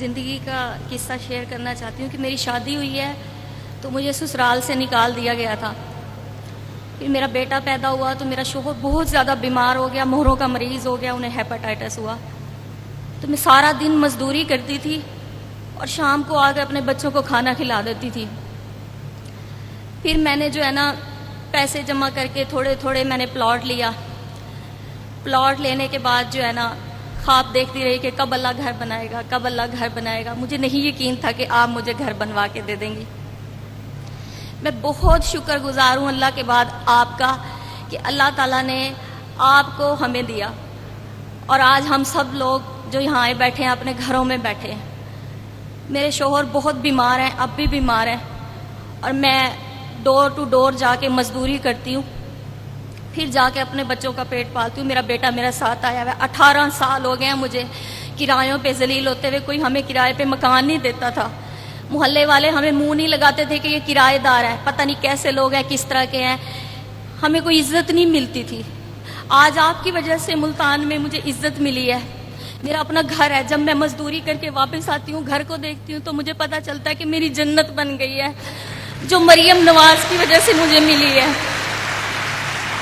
ज़िंदगी का किस्सा शेयर करना चाहती हूँ कि मेरी शादी हुई है तो मुझे ससुराल से निकाल दिया गया था। फिर मेरा बेटा पैदा हुआ तो मेरा शौहर बहुत ज़्यादा बीमार हो गया, मोहरों का मरीज़ हो गया, उन्हें हेपेटाइटिस हुआ। तो मैं सारा दिन मजदूरी करती थी और शाम को आकर अपने बच्चों को खाना खिला देती थी। फिर मैंने जो है ना पैसे जमा करके थोड़े थोड़े मैंने प्लॉट लिया। प्लॉट लेने के बाद जो है ना ख्वाब देखती रही कि कब अल्लाह घर बनाएगा, कब अल्लाह घर बनाएगा। मुझे नहीं यकीन था कि आप मुझे घर बनवा के दे देंगी। मैं बहुत शुक्रगुजार हूँ अल्लाह के बाद आपका कि अल्लाह ताला ने आपको हमें दिया और आज हम सब लोग जो यहाँ आए बैठे हैं अपने घरों में बैठे हैं। मेरे शौहर बहुत बीमार हैं, अब भी बीमार हैं और मैं डोर टू डोर जाके मजदूरी करती हूँ, फिर जाके अपने बच्चों का पेट पालती हूँ। मेरा बेटा मेरे साथ आया हुआ है। 18 साल हो गए हैं मुझे किरायों पे जलील होते हुए। कोई हमें किराए पे मकान नहीं देता था। मोहल्ले वाले हमें मुंह नहीं लगाते थे कि ये किराएदार है, पता नहीं कैसे लोग हैं, किस तरह के हैं। हमें कोई इज्जत नहीं मिलती थी। आज आपकी वजह से मुल्तान में मुझे इज्जत मिली है। मेरा अपना घर है। जब मैं मजदूरी करके वापस आती हूँ, घर को देखती हूँ तो मुझे पता चलता है कि मेरी जन्नत बन गई है जो मरियम नवाज की वजह से मुझे मिली है।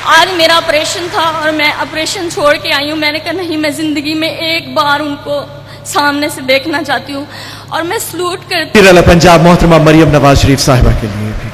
आज मेरा ऑपरेशन था और मैं ऑपरेशन छोड़ के आई हूँ। मैंने कहा नहीं, मैं जिंदगी में एक बार उनको सामने से देखना चाहती हूँ और मैं सलूट करती हूँ। पंजाब मोहतरमा मरियम नवाज शरीफ साहिबा के लिए भी